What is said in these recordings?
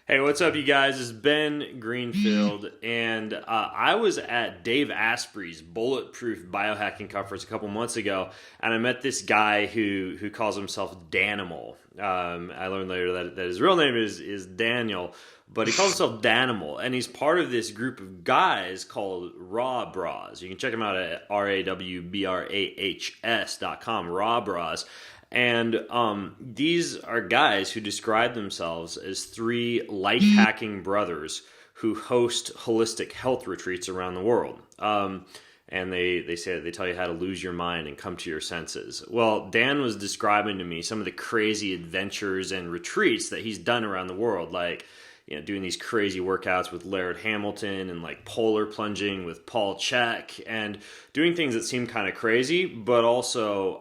Hey, what's up, you guys? It's Ben Greenfield, and I was at Dave Asprey's Bulletproof Biohacking conference a couple months ago, and I met this guy who calls himself Danimal. I learned later that his real name is Daniel, but he calls himself Danimal, and he's part of this group of guys called RawBrahs. You can check him out at RawBrahs.com, RawBrahs. And these are guys who describe themselves as three life hacking brothers who host holistic health retreats around the world. And they say they tell you how to lose your mind and come to your senses. Well, Dan was describing to me some of the crazy adventures and retreats that he's done around the world, like doing these crazy workouts with Laird Hamilton and like polar plunging with Paul Chek and doing things that seem kind of crazy, but also,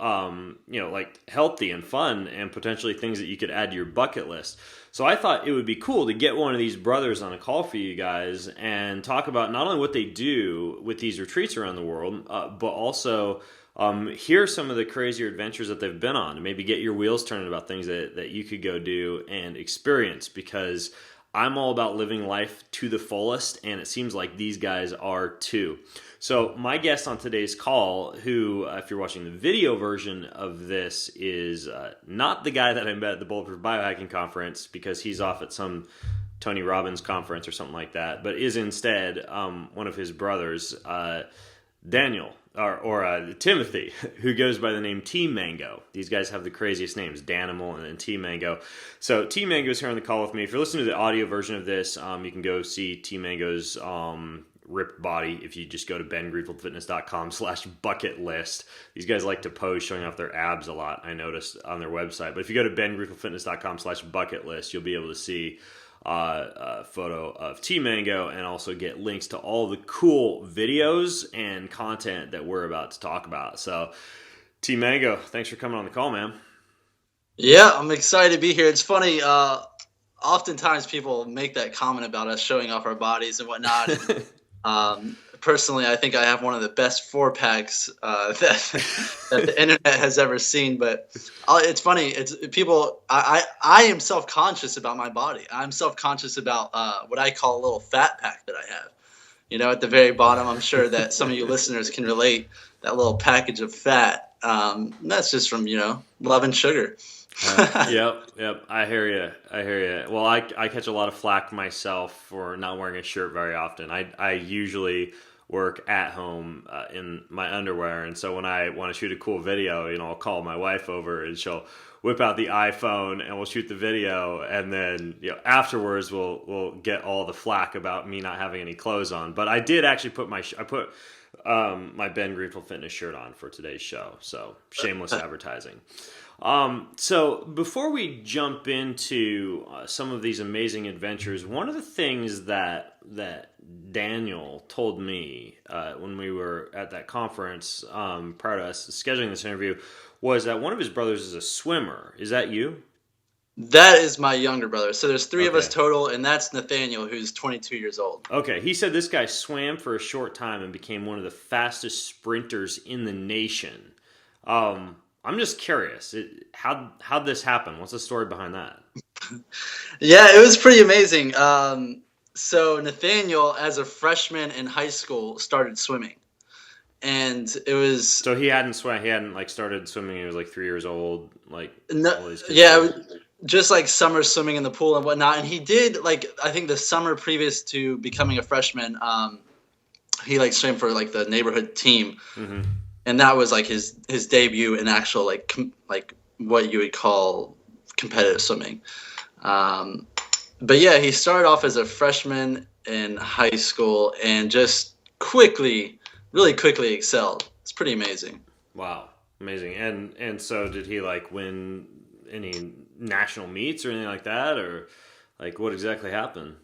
like healthy and fun and potentially things that you could add to your bucket list. So I thought it would be cool to get one of these brothers on a call for you guys and talk about not only what they do with these retreats around the world, but also hear some of the crazier adventures that they've been on and maybe get your wheels turning about things that you could go do and experience, because I'm all about living life to the fullest, and it seems like these guys are too. So my guest on today's call, who, if you're watching the video version of this, is not the guy that I met at the Bulletproof Biohacking Conference, because he's off at some Tony Robbins conference or something like that, but is instead one of his brothers, Daniel, or Timothy, who goes by the name TMango. These guys have the craziest names, Danimal and then TMango. So TMango is here on the call with me. If you're listening to the audio version of this, you can go see TMango's ripped body if you just go to bengreenfieldfitness.com/bucket list. These guys like to pose showing off their abs a lot, I noticed on their website. But if you go to bengreenfieldfitness.com/bucket list, you'll be able to see a photo of TMango and also get links to all the cool videos and content that we're about to talk about. So TMango, thanks for coming on the call, man. Yeah, I'm excited to be here. It's funny. Oftentimes people make that comment about us showing off our bodies and whatnot. Personally, I think I have one of the best four packs that the internet has ever seen. But it's funny. It's people. I am self-conscious about my body. I'm self-conscious about what I call a little fat pack that I have. At the very bottom, I'm sure that some of you listeners can relate, that little package of fat. That's just from love and sugar. Yep. I hear you. Well, I catch a lot of flack myself for not wearing a shirt very often. I usually work at home in my underwear, and so when I want to shoot a cool video, I'll call my wife over and she'll whip out the iPhone and we'll shoot the video, and then afterwards we'll get all the flack about me not having any clothes on. But I did actually put my Ben Greenfield Fitness shirt on for today's show, so shameless advertising. So before we jump into some of these amazing adventures, one of the things that Daniel told me when we were at that conference prior to us scheduling this interview was that one of his brothers is a swimmer. Is that you? That is my younger brother. So there's three of Okay. us total, and that's Nathaniel, who's 22 years old. Okay, he said this guy swam for a short time and became one of the fastest sprinters in the nation. I'm just curious, how'd this happen? What's the story behind that? Yeah, it was pretty amazing. So Nathaniel, as a freshman in high school, started swimming, and it was So he hadn't swam. He hadn't started swimming. When he was like 3 years old. Like all no, these kids yeah, do. just like summer swimming in the pool and whatnot. And he did I think the summer previous to becoming a freshman, he swam for the neighborhood team. Mm-hmm. And that was his debut in actual what you would call competitive swimming. But yeah, he started off as a freshman in high school and just really quickly excelled. It's pretty amazing. Wow, amazing. And so did he win any national meets or anything like that, or what exactly happened?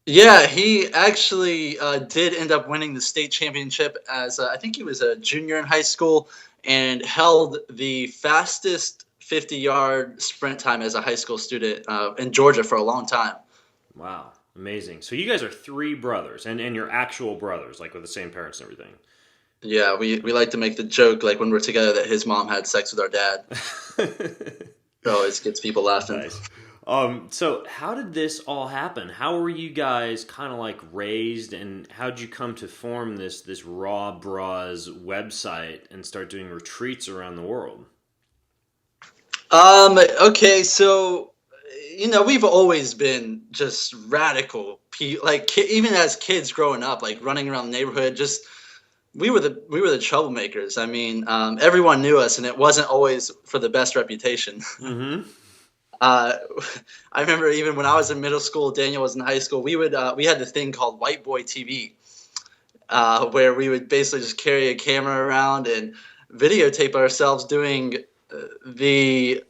Yeah, he actually did end up winning the state championship as I think he was a junior in high school, and held the fastest 50-yard sprint time as a high school student in Georgia for a long time. Wow, amazing. So you guys are three brothers, and you're actual brothers, with the same parents and everything. Yeah, we like to make the joke when we're together that his mom had sex with our dad. It always gets people laughing. Nice. So how did this all happen? How were you guys kind of like raised, and how did you come to form this Raw Bras website and start doing retreats around the world? Okay, so we've always been just radical, even as kids growing up, like running around the neighborhood. Just we were the troublemakers. I mean, everyone knew us, and it wasn't always for the best reputation. Mm-hmm. Uh, I remember even when I was in middle school, Daniel was in high school. We had this thing called White Boy TV, where we would basically just carry a camera around and videotape ourselves doing the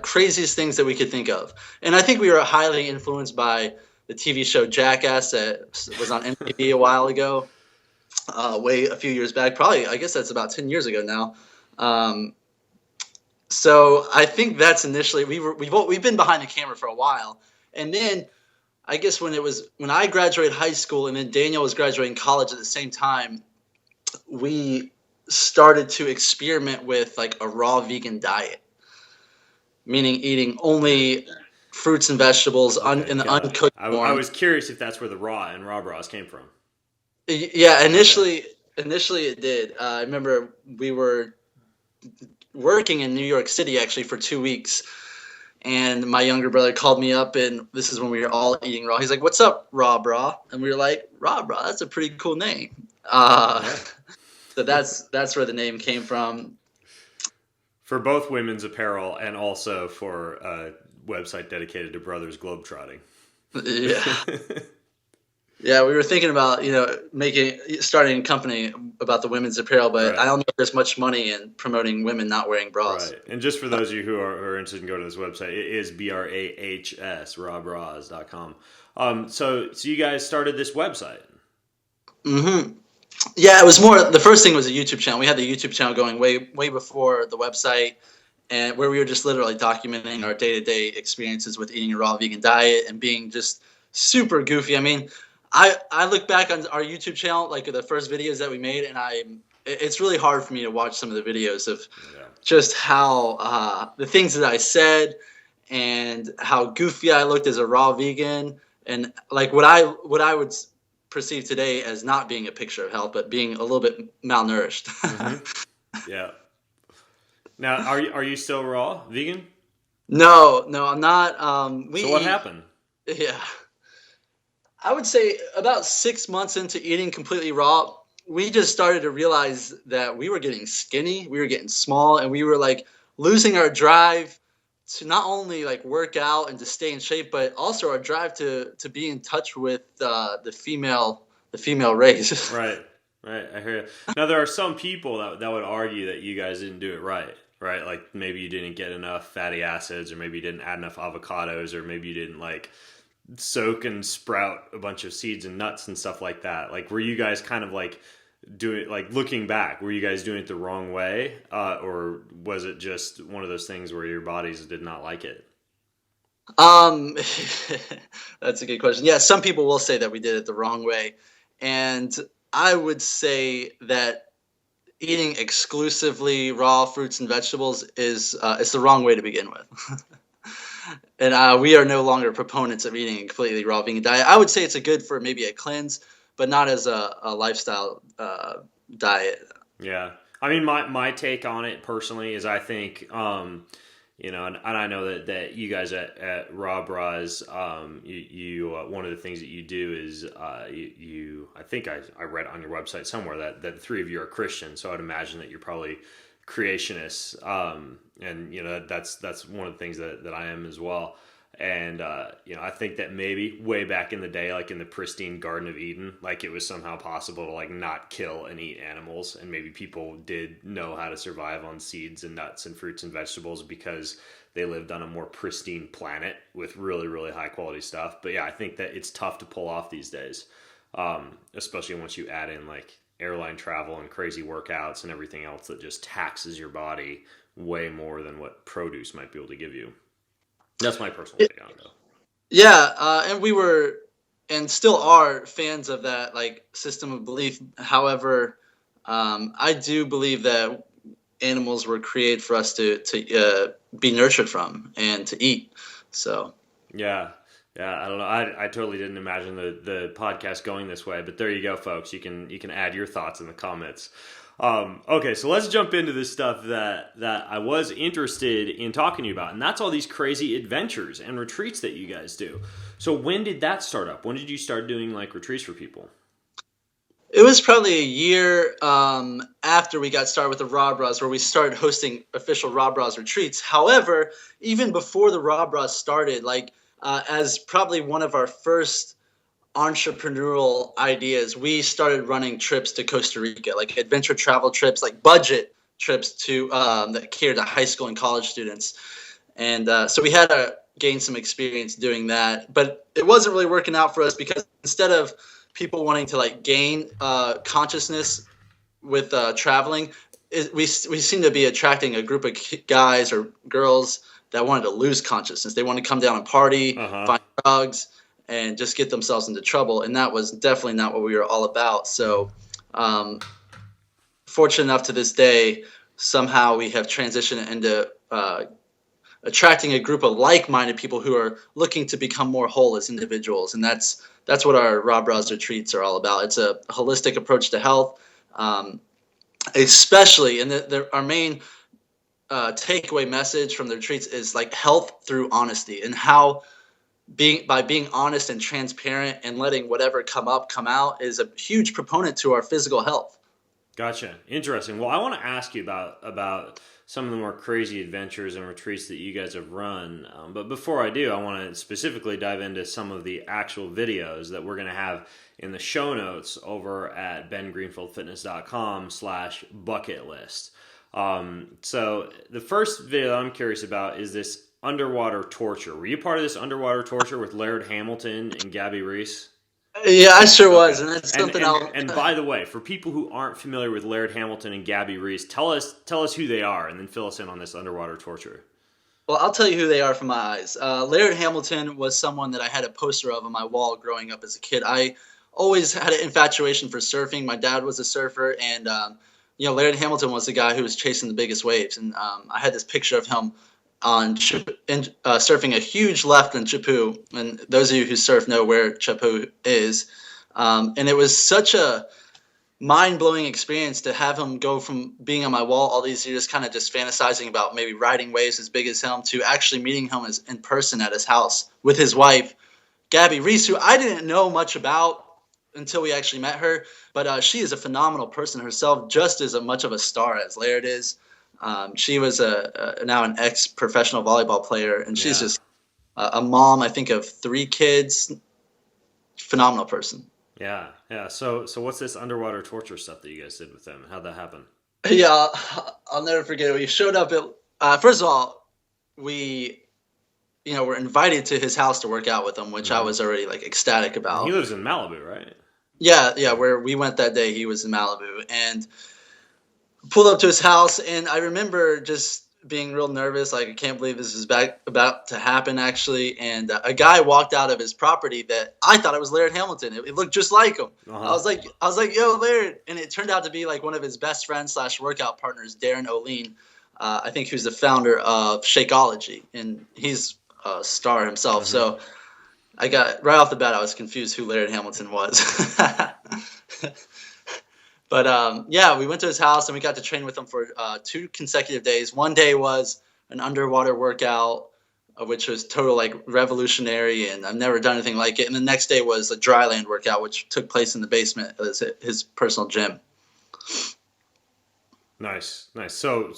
craziest things that we could think of. And I think we were highly influenced by the TV show Jackass that was on MTV a while ago, way a few years back. Probably, I guess that's about 10 years ago now. So I think that's initially we've been behind the camera for a while, and then I guess when I graduated high school and then Daniel was graduating college at the same time, we started to experiment with like a raw vegan diet, meaning eating only fruits and vegetables Okay, in the got it. uncooked I form. was curious if that's where the raw and raw bras came from. Yeah, Okay. initially it did. I remember we were working in New York City actually for 2 weeks, and my younger brother called me up, and this is when we were all eating raw. He's like, "What's up, RawBrah?" And we were like, "RawBrah, that's a pretty cool name." Yeah. So that's where the name came from. For both women's apparel and also for a website dedicated to brothers globetrotting. Yeah. Yeah, we were thinking about, starting a company about the women's apparel, but I Right. don't know if there's much money in promoting women not wearing bras. Right. And just for those of you who are interested in going to this website, it is BRAHS, rawbrahs.com. So you guys started this website. Hmm. Yeah, it was more. The first thing was a YouTube channel. We had the YouTube channel going way before the website, and where we were just literally documenting our day-to-day experiences with eating a raw vegan diet and being just super goofy. I mean, I look back on our YouTube channel, like the first videos that we made, and it's really hard for me to watch some of the videos of Yeah. just how the things that I said and how goofy I looked as a raw vegan, and like what I would perceive today as not being a picture of health, but being a little bit malnourished. Mm-hmm. Yeah. Now, are you still raw vegan? No, I'm not. We So what eat. happened? Yeah, I would say about 6 months into eating completely raw, we just started to realize that we were getting skinny, we were getting small, and we were like losing our drive to not only like work out and to stay in shape, but also our drive to be in touch with the female race. Right. Right. I hear you. Now there are some people that would argue that you guys didn't do it right. Right. Like maybe you didn't get enough fatty acids, or maybe you didn't add enough avocados, or maybe you didn't like soak and sprout a bunch of seeds and nuts and stuff like that. Like, were you guys kind of like doing, like looking back, were you guys doing it the wrong way, or was it just one of those things where your bodies did not like it? Um, that's a good question. Yeah, some people will say that we did it the wrong way, and I would say that eating exclusively raw fruits and vegetables is it's the wrong way to begin with. And we are no longer proponents of eating a completely raw vegan diet. I would say it's a good for maybe a cleanse, but not as a lifestyle diet. Yeah. I mean, my take on it personally is I think, and I know that you guys at RawBrahs, one of the things that you do is I think I read on your website somewhere that the three of you are Christian, so I'd imagine that you're probably creationists, and that's one of the things that I am as well. And I think that maybe way back in the day, like in the pristine Garden of Eden, like it was somehow possible to like not kill and eat animals, and maybe people did know how to survive on seeds and nuts and fruits and vegetables because they lived on a more pristine planet with really really high quality stuff. But yeah, I think that it's tough to pull off these days, especially once you add in like airline travel and crazy workouts and everything else that just taxes your body way more than what produce might be able to give you. That's my personal take on it, though. Yeah, and we were and still are fans of that like system of belief. However, I do believe that animals were created for us to be nurtured from and to eat. So Yeah. Yeah, I don't know. I totally didn't imagine the podcast going this way, but there you go, folks. You can add your thoughts in the comments. Okay, so let's jump into this stuff that I was interested in talking to you about, and that's all these crazy adventures and retreats that you guys do. So when did that start up? When did you start doing like retreats for people? it was probably a year after we got started with the RawBrahs, where we started hosting official RawBrahs retreats. However, even before the RawBrahs started, like as probably one of our first entrepreneurial ideas, we started running trips to Costa Rica, like adventure travel trips, like budget trips to that cater to high school and college students. And so we had to gain some experience doing that, but it wasn't really working out for us because instead of people wanting to like gain consciousness with traveling, we seem to be attracting a group of guys or girls that wanted to lose consciousness. They wanted to come down and party, find drugs, and just get themselves into trouble. And that was definitely not what we were all about. So fortunate enough to this day, somehow we have transitioned into attracting a group of like-minded people who are looking to become more whole as individuals. And that's what our RawBrahs retreats are all about. It's a holistic approach to health, especially, and our main takeaway message from the retreats is like health through honesty, and how by being honest and transparent and letting whatever come out is a huge proponent to our physical health. Gotcha. Interesting. Well, I want to ask you about some of the more crazy adventures and retreats that you guys have run. But before I do, I want to specifically dive into some of the actual videos that we're going to have in the show notes over at bengreenfieldfitness.com/bucket list. So the first video I'm curious about is this underwater torture. Were you part of this underwater torture with Laird Hamilton and Gabby Reese? Yeah, I sure was, and that's something and by the way, for people who aren't familiar with Laird Hamilton and Gabby Reese, tell us who they are, and then fill us in on this underwater torture. Well, I'll tell you who they are from my eyes. Laird Hamilton was someone that I had a poster of on my wall growing up as a kid. I always had an infatuation for surfing. My dad was a surfer, and Laird Hamilton was the guy who was chasing the biggest waves. And I had this picture of him on surfing a huge left in Chapu, and those of you who surf know where Chapu is. And it was such a mind-blowing experience to have him go from being on my wall all these years, kind of just fantasizing about maybe riding waves as big as him, to actually meeting him in person at his house with his wife, Gabby Reese, who I didn't know much about until we actually met her. But she is a phenomenal person herself, just as much of a star as Laird is. She was now an ex-professional volleyball player, and she's just a mom, I think, of 3 kids. Phenomenal person. Yeah. So what's this underwater torture stuff that you guys did with them? How'd that happen? Yeah, I'll never forget it. We showed up at first of all, we were invited to his house to work out with him, which I was already like ecstatic about. He lives in Malibu, right? Yeah. Where we went that day, he was in Malibu, and pulled up to his house, and I remember just being real nervous, like I can't believe this is about to happen actually. And a guy walked out of his property that I thought it was Laird Hamilton. It looked just like him. I was like, yo, Laird, and it turned out to be like one of his best friends / workout partners, Darren O'Lean. I think who's the founder of Shakeology, and he's a star himself. So I got right off the bat, I was confused who Laird Hamilton was. But we went to his house and we got to train with him for 2 consecutive days. One day was an underwater workout, which was total like revolutionary, and I've never done anything like it. And the next day was a dry land workout, which took place in the basement of his personal gym. Nice. So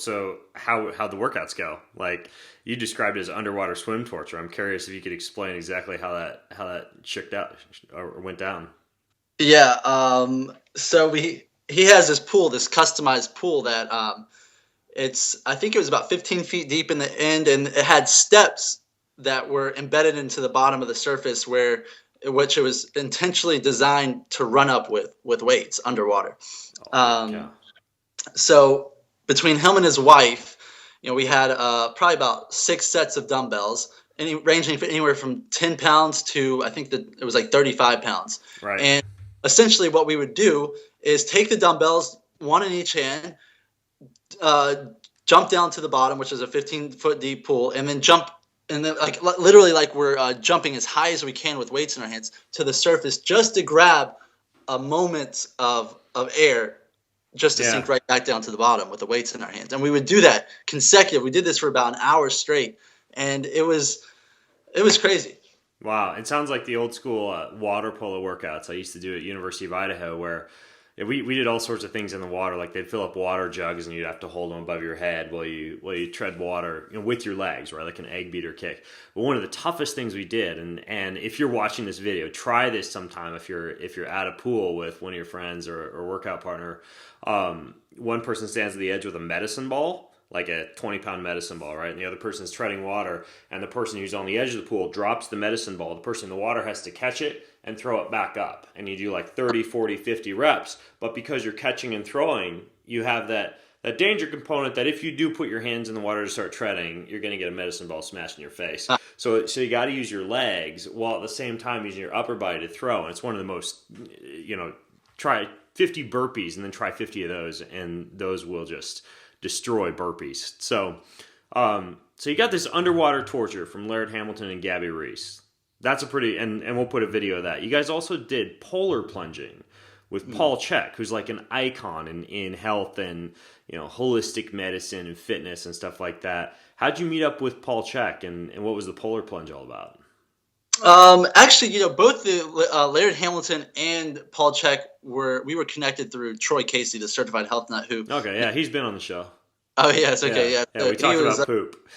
how'd the workouts go? Like you described it as underwater swim torture. I'm curious if you could explain exactly how that shook out or went down. Yeah. So he has this pool, this customized pool that I think it was about 15 feet deep in the end, and it had steps that were embedded into the bottom of the surface which it was intentionally designed to run up with weights underwater. So between him and his wife, we had probably about 6 sets of dumbbells, ranging from anywhere from 10 pounds to I think that it was like 35 pounds. Right. And essentially what we would do is take the dumbbells, 1 in each hand, jump down to the bottom, which is a 15-foot deep pool, and then jump and then like literally like we're jumping as high as we can with weights in our hands to the surface just to grab a moment of air just to Yeah. sink right back down to the bottom with the weights in our hands. And we would do that consecutive. We did this for about an hour straight, and it was crazy. Wow, it sounds like the old school water polo workouts I used to do at University of Idaho, where we did all sorts of things in the water. Like they'd fill up water jugs, and you'd have to hold them above your head while you tread water, with your legs, right, like an egg beater kick. But one of the toughest things we did, and if you're watching this video, try this sometime if you're at a pool with one of your friends or workout partner. One person stands at the edge with a medicine ball, like a 20-pound medicine ball, right? And the other person's treading water, and the person who's on the edge of the pool drops the medicine ball. The person in the water has to catch it and throw it back up. And you do like 30, 40, 50 reps. But because you're catching and throwing, you have that danger component that if you do put your hands in the water to start treading, you're going to get a medicine ball smashed in your face. So you got to use your legs while at the same time using your upper body to throw. And it's one of the most, try 50 burpees and then try 50 of those, and those will just destroy burpees. So you got this underwater torture from Laird Hamilton and Gabby Reese. That's a pretty, and we'll put a video of that. You guys also did polar plunging with Paul Chek, who's like an icon in health and holistic medicine and fitness and stuff like that. How'd you meet up with Paul Chek, and what was the polar plunge all about? Actually, both the Laird Hamilton and Paul Chek we were connected through Troy Casey, the certified health nut. Who? Okay, yeah, he's been on the show. Oh yes, okay, yeah. Yeah, we talked about poop.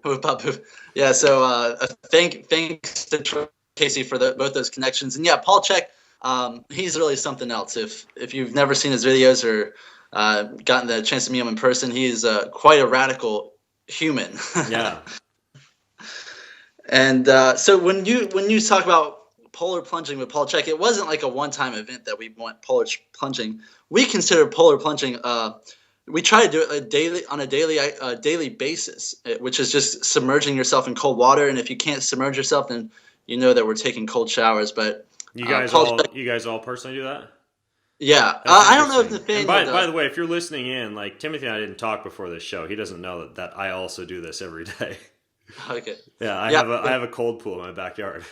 About poop. Yeah, so thanks to Troy Casey for both those connections, and yeah, Paul Chek, he's really something else. If you've never seen his videos or gotten the chance to meet him in person, he's quite a radical human. Yeah. And so when you talk about polar plunging with Paul Chek, it wasn't like a one-time event that we went polar plunging. We consider polar plunging. We try to do it on a daily basis, which is just submerging yourself in cold water. And if you can't submerge yourself, then you know that we're taking cold showers. But you guys all personally do that? Yeah, I don't know if the fan. By the way, if you're listening in, like Timothy and I didn't talk before this show. He doesn't know that I also do this every day. Okay. Yeah, I have a cold pool in my backyard.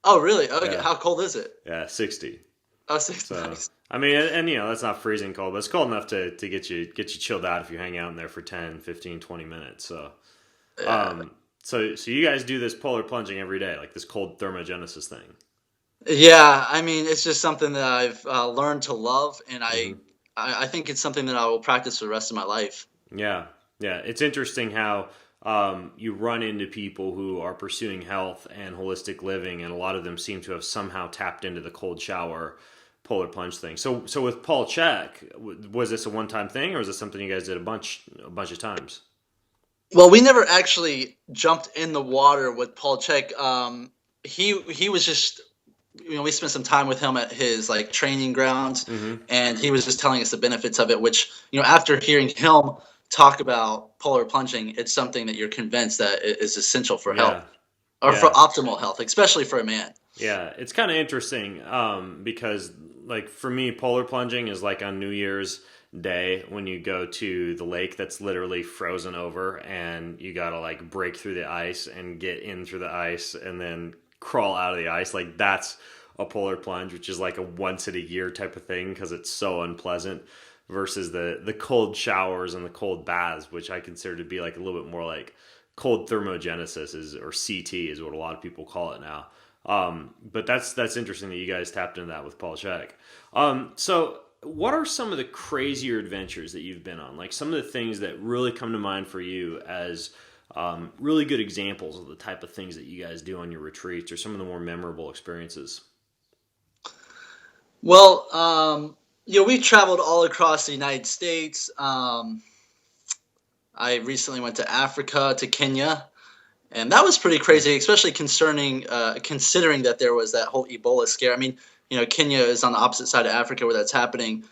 Oh, really? Okay. Yeah. How cold is it? Yeah, 60. Oh, 60. So, nice. I mean, and that's not freezing cold, but it's cold enough to get you chilled out if you hang out in there for 10, 15, 20 minutes. So, Yeah. So you guys do this polar plunging every day, like this cold thermogenesis thing. Yeah, I mean, it's just something that I've learned to love, and I think it's something that I will practice for the rest of my life. Yeah, it's interesting how you run into people who are pursuing health and holistic living, and a lot of them seem to have somehow tapped into the cold shower polar plunge thing. So with Paul Chek, was this a one-time thing, or was this something you guys did a bunch of times? Well, we never actually jumped in the water with Paul Chek. He was just, we spent some time with him at his like training grounds, and he was just telling us the benefits of it. Which after hearing him talk about polar plunging, it's something that you're convinced that it is essential for health or for optimal health, especially for a man. Yeah, it's kind of interesting because, like, for me, polar plunging is like on New Year's Day when you go to the lake that's literally frozen over, and you gotta like break through the ice and get in through the ice and then crawl out of the ice. Like, that's a polar plunge, which is like a once in a year type of thing because it's so unpleasant, versus the cold showers and the cold baths, which I consider to be like a little bit more like cold thermogenesis, or CT is what a lot of people call it now. But that's interesting that you guys tapped into that with Paul Chek. So what are some of the crazier adventures that you've been on? Like some of the things that really come to mind for you as really good examples of the type of things that you guys do on your retreats, or some of the more memorable experiences? Well, we've traveled all across the United States. I recently went to Africa, to Kenya, and that was pretty crazy, especially considering that there was that whole Ebola scare. I mean, Kenya is on the opposite side of Africa where that's happening.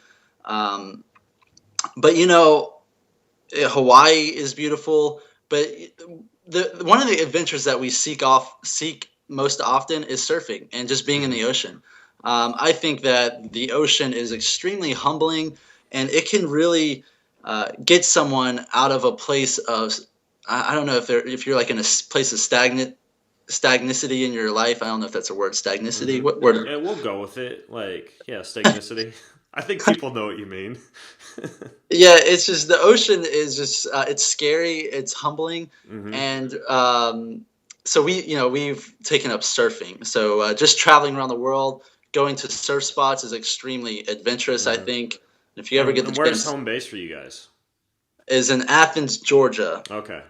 But Hawaii is beautiful. But one of the adventures that we seek most often is surfing and just being in the ocean. I think that the ocean is extremely humbling, and it can really get someone out of a place of I don't know if you're like in a place of stagnicity in your life. I don't know if that's a word, stagnicity. What word? Yeah, we'll go with it. Like, yeah, stagnicity. I think people know what you mean. Yeah, it's just the ocean is just it's scary, it's humbling, Hmm. and so we've taken up surfing. So just traveling around the world, going to surf spots is extremely adventurous. I Hmm. think if you ever get the And where's chance, home base for you guys? is in Athens, Georgia. Okay,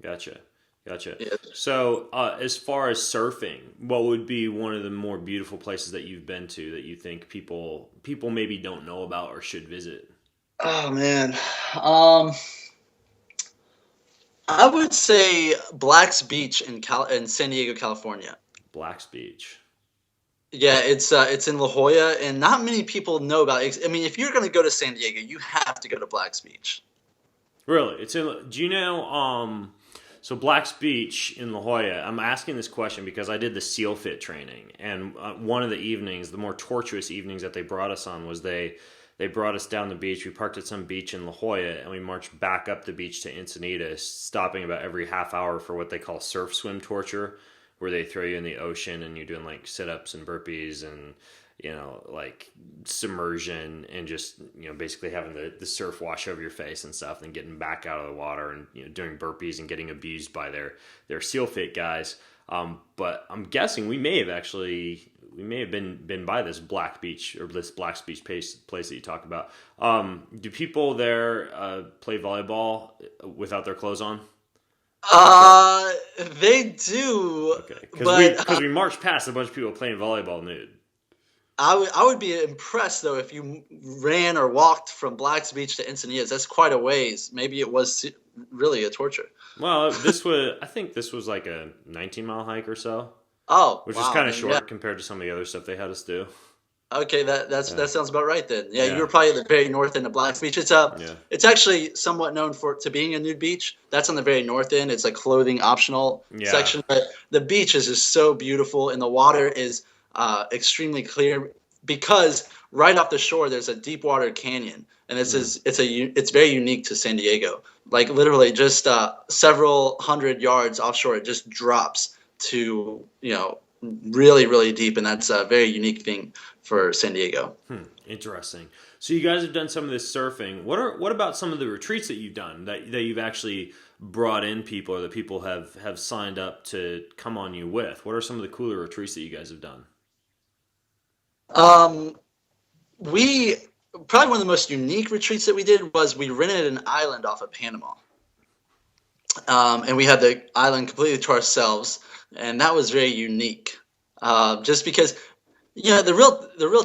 gotcha, gotcha. Yeah. So, as far as surfing, what would be one of the more beautiful places that you've been to that you think people maybe don't know about or should visit? Oh man, um, I would say Black's Beach in San Diego, California. Black's Beach. Yeah, it's in La Jolla, and not many people know about it. I mean, if you're going to go to San Diego, you have to go to Black's Beach. Really? It's in. Do you know? So Black's Beach in La Jolla. I'm asking this question because I did the SEAL Fit training, and one of the evenings, the more tortuous evenings that they brought us on, was they brought us down the beach. We parked at some beach in La Jolla, and we marched back up the beach to Encinitas, stopping about every half hour for what they call surf swim torture, where they throw you in the ocean and you're doing like sit ups and burpees and like submersion and just basically having the surf wash over your face and stuff, and getting back out of the water and doing burpees and getting abused by their SEAL Fit guys. But I'm guessing we may have been by this Black Beach or this Black Beach place that you talk about. Do people there play volleyball without their clothes on? Uh, they do, Okay, but because we marched past a bunch of people playing volleyball nude. I would be impressed though if you ran or walked from Black's Beach to Encinitas. That's quite a ways. Maybe it was really a torture. Well, I think this was like a 19-mile hike or so, Oh which is wow, kind of then yeah. short compared to some of the other stuff they had us do. Okay, Yeah, that sounds about right then. Yeah, you yeah, were probably at the very north end of Black's Beach. yeah, It's actually somewhat known for to being a nude beach. That's on the very north end. It's a clothing optional yeah. section, but the beach is just so beautiful, and the water is extremely clear because right off the shore there's a deep water canyon, and Mm. it's very unique to San Diego. Like literally just several hundred yards offshore, it just drops to really really deep, and that's a very unique thing for San Diego. Interesting. So you guys have done some of this surfing. What about some of the retreats that you've done that you've actually brought in people or that people have signed up to come on you with? What are some of the cooler retreats that you guys have done? Um, we Probably one of the most unique retreats that we did was we rented an island off of Panama, and we had the island completely to ourselves, and that was very unique. Just because the real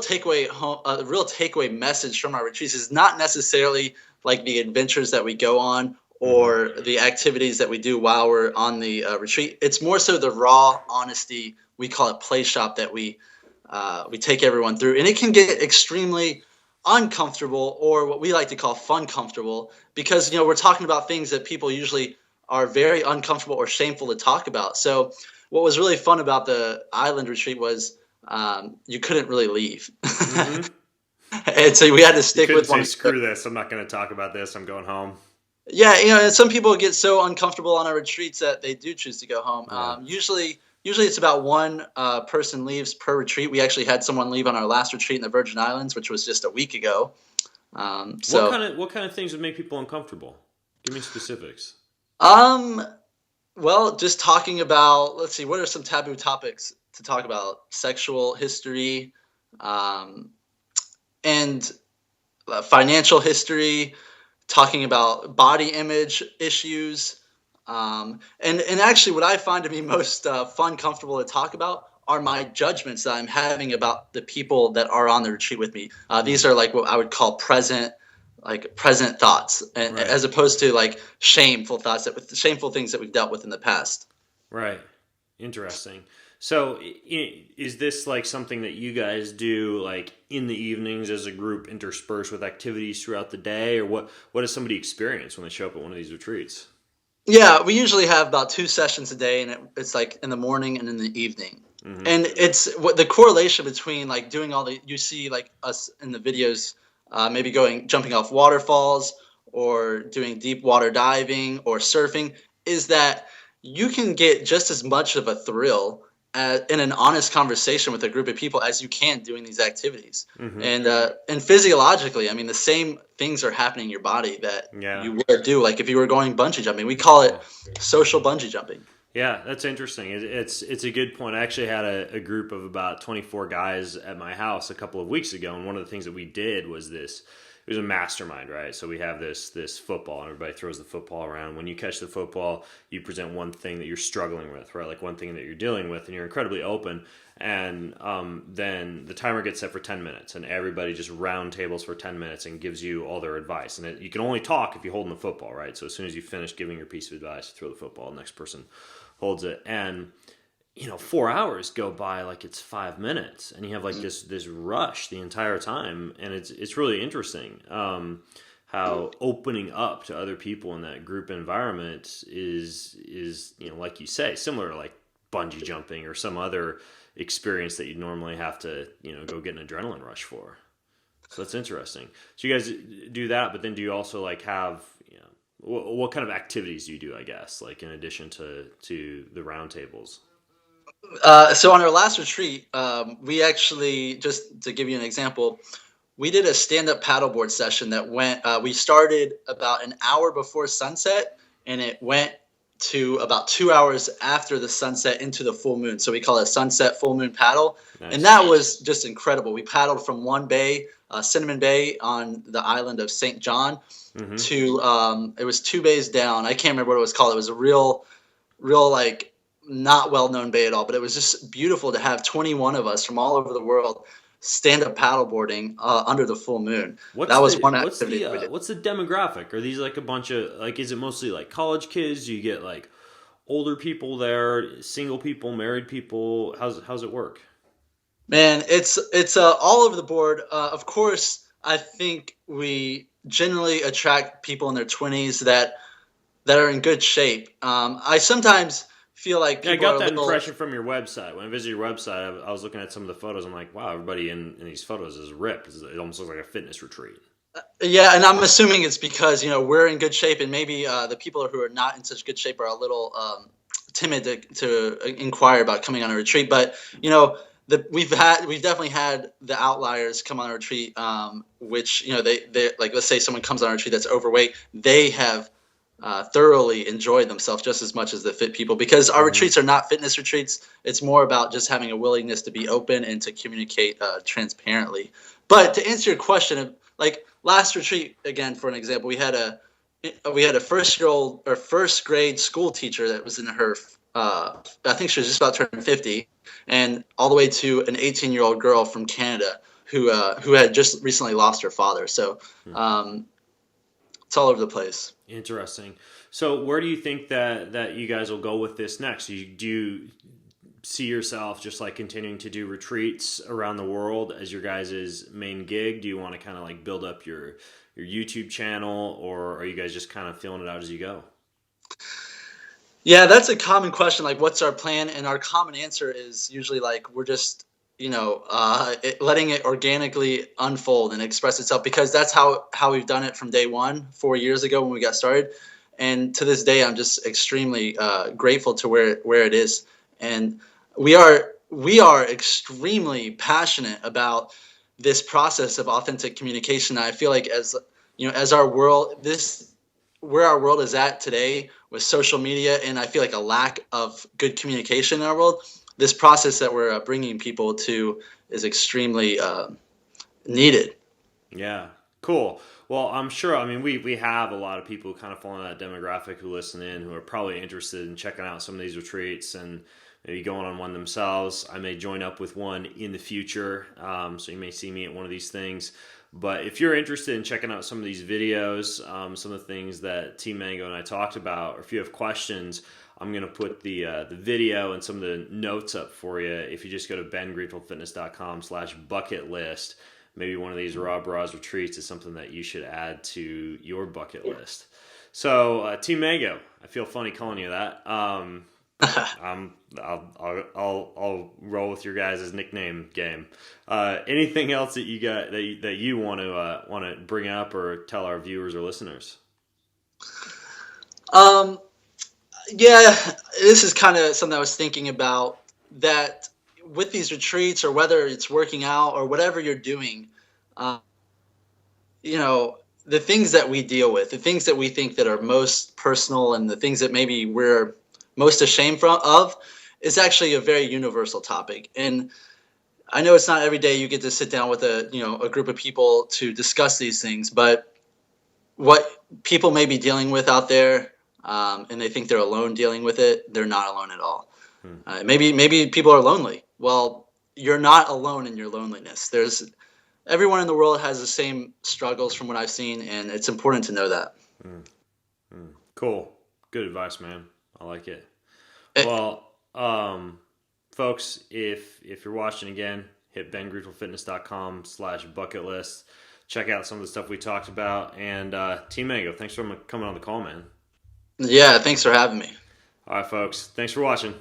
takeaway message from our retreats is not necessarily like the adventures that we go on Hmm. or the activities that we do while we're on the retreat. It's more so the raw honesty. We call it play shop that we take everyone through, and it can get extremely uncomfortable, or what we like to call fun comfortable, because we're talking about things that people usually are very uncomfortable or shameful to talk about. So what was really fun about the island retreat was you couldn't really leave. Hmm. And so we had to You stick couldn't with one say another. screw this. I'm not going to talk about this. I'm going home. Yeah, and some people get so uncomfortable on our retreats that they do choose to go home. Yeah. Usually it's about one person leaves per retreat. We actually had someone leave on our last retreat in the Virgin Islands, which was just a week ago. So, What kind of things would make people uncomfortable? Give me specifics. um, well, just talking about, let's see, what are some taboo topics to talk about? Sexual history, um, and financial history, talking about body image issues. And actually, what I find to be most fun, comfortable to talk about are my judgments that I'm having about the people that are on the retreat with me. Hmm. These are like what I would call present thoughts, and Right. as opposed to like shameful thoughts shameful things that we've dealt with in the past. Right. Interesting. So, is this like something that you guys do like in the evenings as a group, interspersed with activities throughout the day, or what does somebody experience when they show up at one of these retreats? Yeah, we usually have about 2 sessions a day, and it's like in the morning and in the evening. Hmm. And it's what the correlation between like doing all the you see like us in the videos, maybe going jumping off waterfalls or doing deep water diving or surfing. is that you can get just as much of a thrill in an honest conversation with a group of people as you can doing these activities. And physiologically, I mean, the same things are happening in your body that Yeah. you would do. Like if you were going bungee jumping, we call it social bungee jumping. Yeah, that's interesting. It's a good point. I actually had a group of about 24 guys at my house a couple of weeks ago, and one of the things that we did was this. It was a mastermind, right? So we have this football, and everybody throws the football around. When you catch the football, you present one thing that you're struggling with, right? Like one thing that you're dealing with, and you're incredibly open. And then the timer gets set for 10 minutes, and everybody just round tables for 10 minutes and gives you all their advice. And you can only talk if you're holding the football, right? So as soon as you finish giving your piece of advice, you throw the football, the next person holds it. And 4 hours go by like it's 5 minutes, and you have like this rush the entire time, and it's really interesting how opening up to other people in that group environment is like you say, similar to like bungee jumping or some other experience that you normally have to go get an adrenaline rush for. So that's interesting. So you guys do that, but then do you also like have what kind of activities do you do, I guess, like in addition to the round tables? So on our last retreat, we actually, just to give you an example, we did a stand-up paddleboard session that went. We started about an hour before sunset, and it went to about 2 hours after the sunset into the full moon. So we call it a sunset full moon paddle, Nice. and that was just incredible. We paddled from one bay, Cinnamon Bay, on the island of St. John, to it was 2 bays down. I can't remember what it was called. It was a real like not well-known bay at all, but it was just beautiful to have 21 of us from all over the world stand up paddleboarding under the full moon. That was one activity that we did. What's the demographic? Are these like a bunch of like? Is it mostly like college kids? Do you get like older people there, single people, married people? How's it work? Man, it's all over the board. Of course, I think we generally attract people in their 20s that are in good shape. I sometimes feel like Yeah, I people are got a that little. impression from your website. When I visited your website, I was looking at some of the photos. I'm like, wow, everybody in these photos is ripped. It almost looks like a fitness retreat. Yeah, and I'm assuming it's because we're in good shape, and maybe the people who are not in such good shape are a little timid to inquire about coming on a retreat. But we've definitely had the outliers come on a retreat, which they like. Let's say someone comes on a retreat that's overweight, they have thoroughly enjoyed themselves just as much as the fit people, because our retreats are not fitness retreats. It's more about just having a willingness to be open and to communicate transparently. But to answer your question, like last retreat, again, for an example, we had a first grade school teacher that was in her I think she was just about to turn 50, and all the way to an 18-year-old girl from Canada who had just recently lost her father. So it's all over the place. Interesting. So where do you think that you guys will go with this next? Do you see yourself just like continuing to do retreats around the world as your guys' main gig? Do you want to kind of like build up your YouTube channel, or are you guys just kind of feeling it out as you go? Yeah, that's a common question. Like, what's our plan? And our common answer is usually like we're just letting it organically unfold and express itself, because that's how we've done it from day one 4 years ago when we got started, and to this day I'm just extremely grateful to where it is. And we are extremely passionate about this process of authentic communication. I feel like as our world, where our world is at today with social media, and I feel like a lack of good communication in our world, this process that we're bringing people to is extremely needed. Yeah, cool. Well, I'm sure. I mean, we have a lot of people who kind of fall in that demographic who listen in, who are probably interested in checking out some of these retreats and maybe going on one themselves. I may join up with one in the future, so you may see me at one of these things. But if you're interested in checking out some of these videos, some of the things that TMango and I talked about, or if you have questions, I'm going to put the video and some of the notes up for you. If you just go to bengreenfieldfitness.com/bucket list, maybe one of these RawBrahs retreats is something that you should add to your bucket list. So, TMango, I feel funny calling you that. I'll roll with your guys' nickname game. Anything else that you got that you want to bring up or tell our viewers or listeners? Yeah, this is kind of something I was thinking about, that with these retreats, or whether it's working out or whatever you're doing, uh, you know, the things that we deal with, the things that we think that are most personal, and the things that maybe we're most ashamed of, is actually a very universal topic. And I know it's not every day you get to sit down with a group of people to discuss these things, but what people may be dealing with out there, and they think they're alone dealing with it, they're not alone at all. Hmm. Maybe people are lonely. Well, you're not alone in your loneliness. There's Everyone in the world has the same struggles from what I've seen, and it's important to know that. Hmm. Hmm. Cool. Good advice, man. I like it. Eh, Well, folks, if you're watching again, hit bengreenfieldfitness.com/bucket list. Check out some of the stuff we talked about. And TMango, thanks for coming on the call, man. yeah, thanks for having me. All right, folks. Thanks for watching.